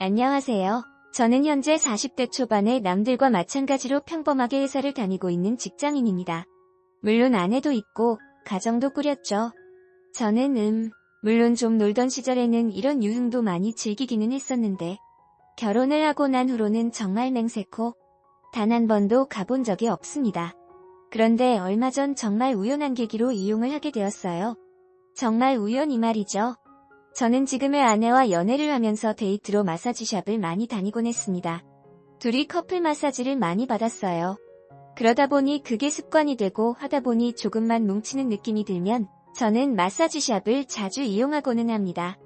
안녕하세요. 저는 현재 40대 초반의 남들과 마찬가지로 평범하게 회사를 다니고 있는 직장인입니다. 물론 아내도 있고 가정도 꾸렸죠. 저는 물론 좀 놀던 시절에는 이런 유흥도 많이 즐기기는 했었는데 결혼을 하고 난 후로는 정말 맹세코 단 한 번도 가본 적이 없습니다. 그런데 얼마 전 정말 우연한 계기로 이용을 하게 되었어요. 정말 우연히 말이죠. 저는 지금의 아내와 연애를 하면서 데이트로 마사지샵을 많이 다니곤 했습니다. 둘이 커플 마사지를 많이 받았어요. 그러다 보니 그게 습관이 되고 하다 보니 조금만 뭉치는 느낌이 들면 저는 마사지샵을 자주 이용하고는 합니다.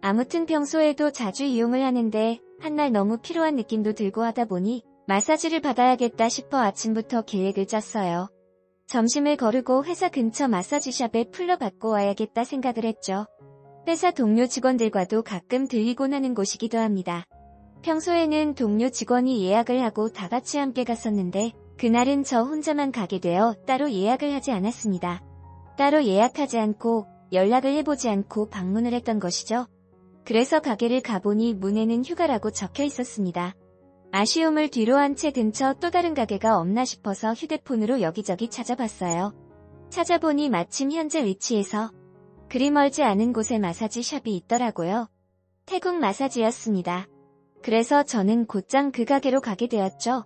아무튼 평소에도 자주 이용을 하는데 한날 너무 피로한 느낌도 들고 하다 보니 마사지를 받아야겠다 싶어 아침부터 계획을 짰어요. 점심을 거르고 회사 근처 마사지샵에 풀러받고 와야겠다 생각을 했죠. 회사 동료 직원들과도 가끔 들리곤 하는 곳이기도 합니다. 평소에는 동료 직원이 예약을 하고 다 같이 함께 갔었는데 그날은 저 혼자만 가게 되어 따로 예약을 하지 않았습니다. 따로 예약하지 않고 연락을 해보지 않고 방문을 했던 것이죠. 그래서 가게를 가보니 문에는 휴가라고 적혀 있었습니다. 아쉬움을 뒤로한 채 근처 또 다른 가게가 없나 싶어서 휴대폰으로 여기저기 찾아봤어요. 찾아보니 마침 현재 위치에서 그리 멀지 않은 곳에 마사지 샵이 있더라고요. 태국 마사지였습니다. 그래서 저는 곧장 그 가게로 가게 되었죠.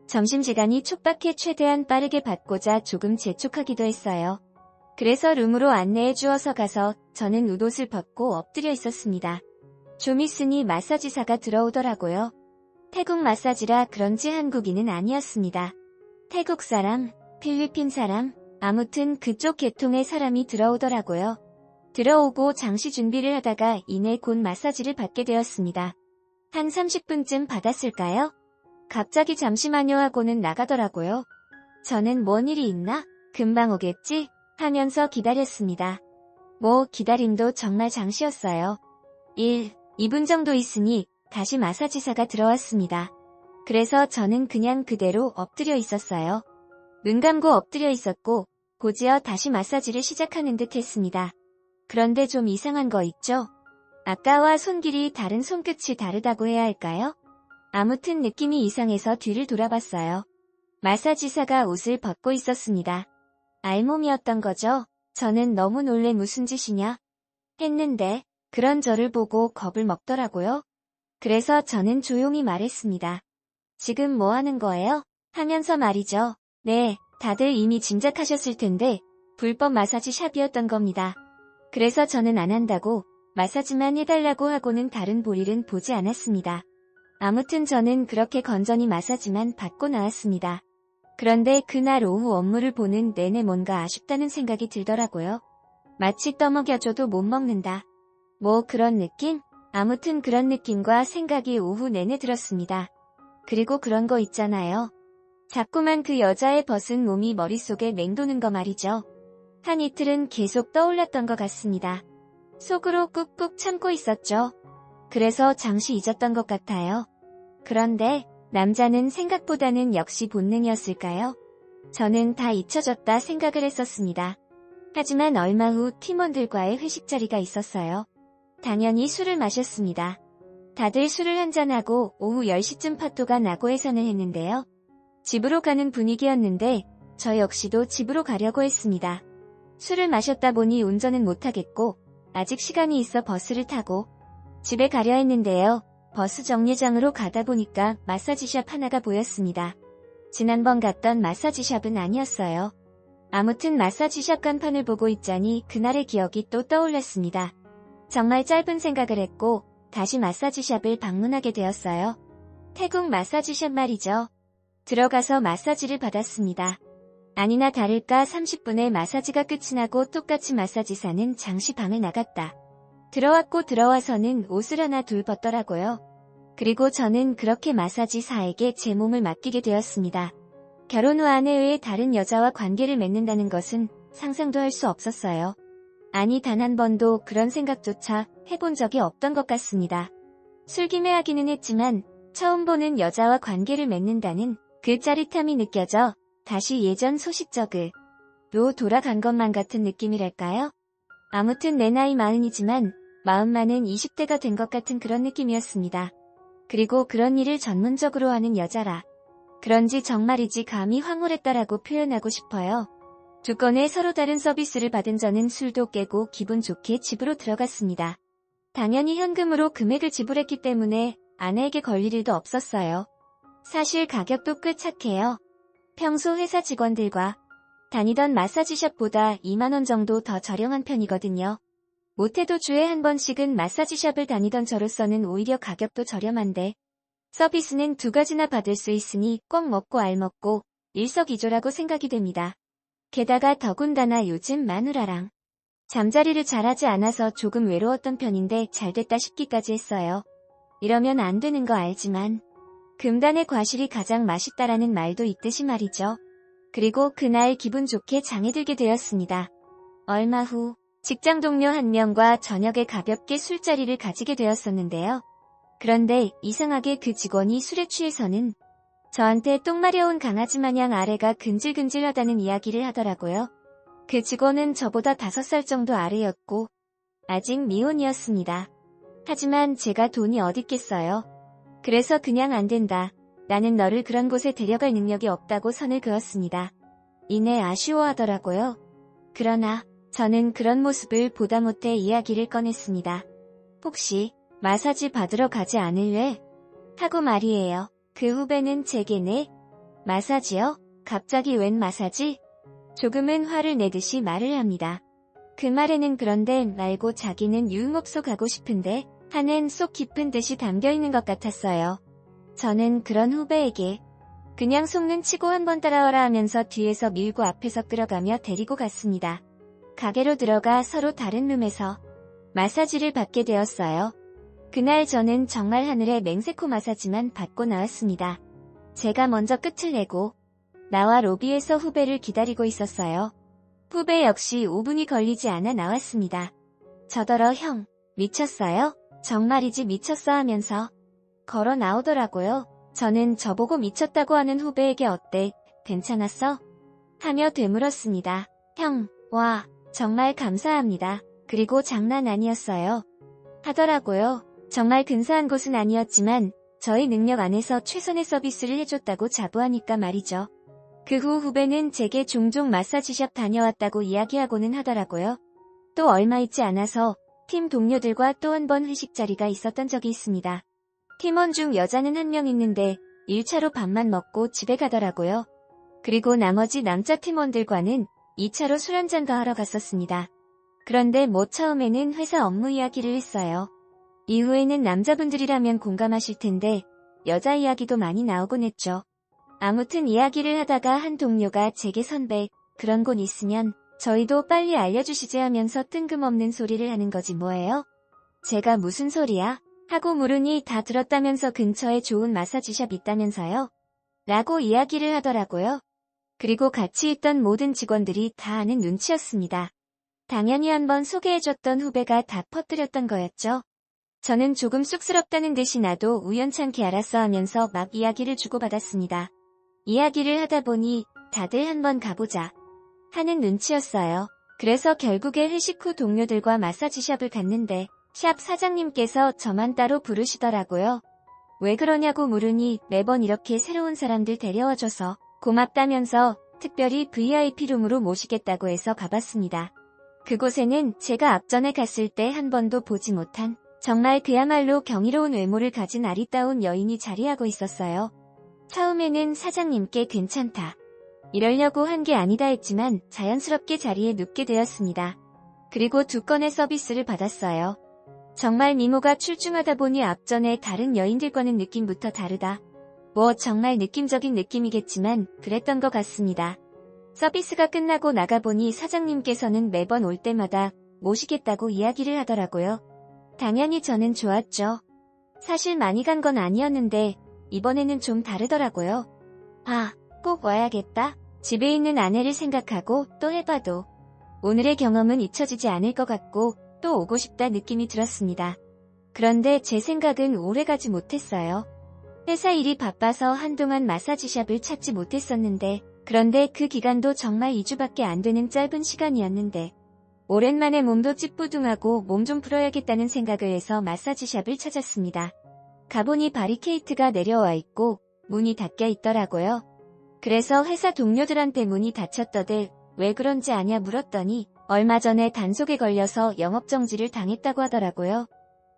점심시간이 촉박해 최대한 빠르게 받고자 조금 재촉하기도 했어요. 그래서 룸으로 안내해 주어서 가서 저는 웃옷을 벗고 엎드려 있었습니다. 좀 있으니 마사지사가 들어오더라고요. 태국 마사지라 그런지 한국인은 아니었습니다. 태국 사람, 필리핀 사람, 아무튼 그쪽 계통의 사람이 들어오더라고요. 들어오고 장시 준비를 하다가 이내 곧 마사지를 받게 되었습니다. 한 30분쯤 받았을까요? 갑자기 잠시만요 하고는 나가더라고요. 저는 뭔 일이 있나? 금방 오겠지? 하면서 기다렸습니다. 기다림도 정말 장시였어요. 2분 정도 있으니 다시 마사지사가 들어왔습니다. 그래서 저는 그냥 그대로 엎드려 있었어요. 눈 감고 엎드려 있었고 곧이어 다시 마사지를 시작하는 듯 했습니다. 그런데 좀 이상한 거 있죠? 아까와 손길이 다른 손끝이 다르다고 해야 할까요? 아무튼 느낌이 이상해서 뒤를 돌아봤어요. 마사지사가 옷을 벗고 있었습니다. 알몸이었던 거죠? 저는 너무 놀래 무슨 짓이냐? 했는데 그런 저를 보고 겁을 먹더라고요. 그래서 저는 조용히 말했습니다. 지금 뭐 하는 거예요? 하면서 말이죠. 네, 다들 이미 짐작하셨을 텐데 불법 마사지 샵이었던 겁니다. 그래서 저는 안 한다고 마사지만 해달라고 하고는 다른 볼일은 보지 않았습니다. 아무튼 저는 그렇게 건전히 마사지만 받고 나왔습니다. 그런데 그날 오후 업무를 보는 내내 뭔가 아쉽다는 생각이 들더라고요. 마치 떠먹여줘도 못 먹는다. 그런 느낌? 아무튼 그런 느낌과 생각이 오후 내내 들었습니다. 그리고 그런 거 있잖아요. 자꾸만 그 여자의 벗은 몸이 머릿속에 맹도는 거 말이죠. 한 이틀은 계속 떠올랐던 것 같습니다. 속으로 꾹꾹 참고 있었죠. 그래서 잠시 잊었던 것 같아요. 그런데 남자는 생각보다는 역시 본능이었을까요? 저는 다 잊혀졌다 생각을 했었습니다. 하지만 얼마 후 팀원들과의 회식 자리가 있었어요. 당연히 술을 마셨습니다. 다들 술을 한잔하고 오후 10시쯤 파토가 나고 해산을 했는데요. 집으로 가는 분위기였는데 저 역시도 집으로 가려고 했습니다. 술을 마셨다 보니 운전은 못하겠고 아직 시간이 있어 버스를 타고 집에 가려 했는데요. 버스 정류장으로 가다 보니까 마사지샵 하나가 보였습니다. 지난번 갔던 마사지샵은 아니었어요. 아무튼 마사지샵 간판을 보고 있자니 그날의 기억이 또 떠올랐습니다. 정말 짧은 생각을 했고 다시 마사지샵을 방문하게 되었어요. 태국 마사지샵 말이죠. 들어가서 마사지를 받았습니다. 아니나 다를까 30분의 마사지가 끝이 나고 똑같이 마사지사는 장시 방을 나갔다. 들어왔고 들어와서는 옷을 하나 둘 벗더라고요. 그리고 저는 그렇게 마사지사에게 제 몸을 맡기게 되었습니다. 결혼 후 아내의 다른 여자와 관계를 맺는다는 것은 상상도 할 수 없었어요. 아니 단 한 번도 그런 생각조차 해본 적이 없던 것 같습니다. 술김에하기는 했지만 처음 보는 여자와 관계를 맺는다는 그 짜릿함이 느껴져 다시 예전 소식적으로 돌아간 것만 같은 느낌이랄까요? 아무튼 내 나이 40이지만 마음만은 20대가 된 것 같은 그런 느낌이었습니다. 그리고 그런 일을 전문적으로 하는 여자라. 그런지 정말이지 감히 황홀했다라고 표현하고 싶어요. 두 건의 서로 다른 서비스를 받은 저는 술도 깨고 기분 좋게 집으로 들어갔습니다. 당연히 현금으로 금액을 지불했기 때문에 아내에게 걸릴 일도 없었어요. 사실 가격도 꽤 착해요. 평소 회사 직원들과 다니던 마사지샵보다 2만원 정도 더 저렴한 편이거든요. 못해도 주에 한 번씩은 마사지샵을 다니던 저로서는 오히려 가격도 저렴한데 서비스는 두 가지나 받을 수 있으니 꼭 먹고 알먹고 일석이조라고 생각이 됩니다. 게다가 더군다나 요즘 마누라랑 잠자리를 잘하지 않아서 조금 외로웠던 편인데 잘됐다 싶기까지 했어요. 이러면 안 되는 거 알지만 금단의 과실이 가장 맛있다라는 말도 있듯이 말이죠. 그리고 그날 기분 좋게 장에 들게 되었습니다. 얼마 후 직장 동료 한 명과 저녁에 가볍게 술자리를 가지게 되었었는데요. 그런데 이상하게 그 직원이 술에 취해서는 저한테 똥 마려운 강아지 마냥 아래가 근질근질하다는 이야기를 하더라고요. 그 직원은 저보다 5살 정도 아래였고 아직 미혼이었습니다. 하지만 제가 돈이 어딨겠어요. 그래서 그냥 안 된다. 나는 너를 그런 곳에 데려갈 능력이 없다고 선을 그었습니다. 이내 아쉬워하더라고요. 그러나 저는 그런 모습을 보다 못해 이야기를 꺼냈습니다. 혹시 마사지 받으러 가지 않을래? 하고 말이에요. 그 후배는 제게네. 마사지요? 갑자기 웬 마사지? 조금은 화를 내듯이 말을 합니다. 그 말에는 그런데 말고 자기는 유흥업소 가고 싶은데 하는 속 깊은 뜻이 담겨있는 것 같았어요. 저는 그런 후배에게 그냥 속는 치고 한번 따라와라 하면서 뒤에서 밀고 앞에서 끌어가며 데리고 갔습니다. 가게로 들어가 서로 다른 룸에서 마사지를 받게 되었어요. 그날 저는 정말 하늘의 맹세코 마사지만 받고 나왔습니다. 제가 먼저 끝을 내고 나와 로비에서 후배를 기다리고 있었어요. 후배 역시 5분이 걸리지 않아 나왔습니다. 저더러 형, 미쳤어요? 정말이지 미쳤어 하면서 걸어 나오더라고요. 저는 저보고 미쳤다고 하는 후배에게 어때? 괜찮았어? 하며 되물었습니다. 형, 와, 정말 감사합니다. 그리고 장난 아니었어요. 하더라고요. 정말 근사한 곳은 아니었지만 저희 능력 안에서 최선의 서비스를 해줬다고 자부하니까 말이죠. 그 후 후배는 제게 종종 마사지샵 다녀왔다고 이야기하고는 하더라고요. 또 얼마 있지 않아서 팀 동료들과 또 한 번 회식 자리가 있었던 적이 있습니다. 팀원 중 여자는 한 명 있는데 1차로 밥만 먹고 집에 가더라고요. 그리고 나머지 남자 팀원들과는 2차로 술 한잔 더 하러 갔었습니다. 그런데 처음에는 회사 업무 이야기를 했어요. 이후에는 남자분들이라면 공감하실 텐데 여자 이야기도 많이 나오곤 했죠. 아무튼 이야기를 하다가 한 동료가 제게 선배, 그런 곳 있으면 저희도 빨리 알려주시지 하면서 뜬금없는 소리를 하는 거지 뭐예요? 제가 무슨 소리야? 하고 물으니 다 들었다면서 근처에 좋은 마사지샵 있다면서요? 라고 이야기를 하더라고요. 그리고 같이 있던 모든 직원들이 다 아는 눈치였습니다. 당연히 한번 소개해줬던 후배가 다 퍼뜨렸던 거였죠. 저는 조금 쑥스럽다는 듯이 나도 우연찮게 알았어 하면서 막 이야기를 주고받았습니다. 이야기를 하다 보니 다들 한번 가보자 하는 눈치였어요. 그래서 결국에 회식 후 동료들과 마사지샵을 갔는데 샵 사장님께서 저만 따로 부르시더라고요. 왜 그러냐고 물으니 매번 이렇게 새로운 사람들 데려와줘서 고맙다면서 특별히 VIP룸으로 모시겠다고 해서 가봤습니다. 그곳에는 제가 앞전에 갔을 때 한 번도 보지 못한 정말 그야말로 경이로운 외모를 가진 아리따운 여인이 자리하고 있었어요. 처음에는 사장님께 괜찮다 이러려고 한 게 아니다 했지만 자연스럽게 자리에 눕게 되었습니다. 그리고 2건의 서비스를 받았어요. 정말 미모가 출중하다 보니 앞전에 다른 여인들과는 느낌부터 다르다. 정말 느낌적인 느낌이겠지만 그랬던 것 같습니다. 서비스가 끝나고 나가보니 사장님께서는 매번 올 때마다 모시겠다고 이야기를 하더라고요. 당연히 저는 좋았죠. 사실 많이 간 건 아니었는데 이번에는 좀 다르더라고요. 꼭 와야겠다. 집에 있는 아내를 생각하고 또 해봐도 오늘의 경험은 잊혀지지 않을 것 같고 또 오고 싶다 느낌이 들었습니다. 그런데 제 생각은 오래 가지 못했어요. 회사 일이 바빠서 한동안 마사지샵을 찾지 못했었는데 그런데 그 기간도 정말 2주밖에 안 되는 짧은 시간이었는데 오랜만에 몸도 찌뿌둥하고 몸 좀 풀어야겠다는 생각을 해서 마사지샵을 찾았습니다. 가보니 바리케이트가 내려와 있고 문이 닫혀 있더라고요. 그래서 회사 동료들한테 문이 닫혔더들 왜 그런지 아냐 물었더니 얼마 전에 단속에 걸려서 영업정지를 당했다고 하더라고요.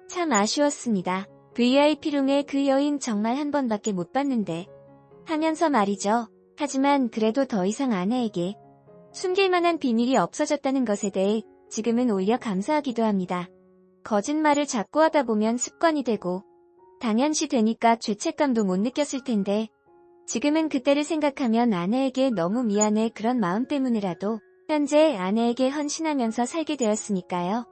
참 아쉬웠습니다. VIP룸에 그 여인 정말 한 번밖에 못 봤는데 하면서 말이죠. 하지만 그래도 더 이상 아내에게 숨길 만한 비밀이 없어졌다는 것에 대해 지금은 오히려 감사하기도 합니다. 거짓말을 자꾸 하다 보면 습관이 되고 당연시 되니까 죄책감도 못 느꼈을 텐데 지금은 그때를 생각하면 아내에게 너무 미안해 그런 마음 때문에라도 현재 아내에게 헌신하면서 살게 되었으니까요.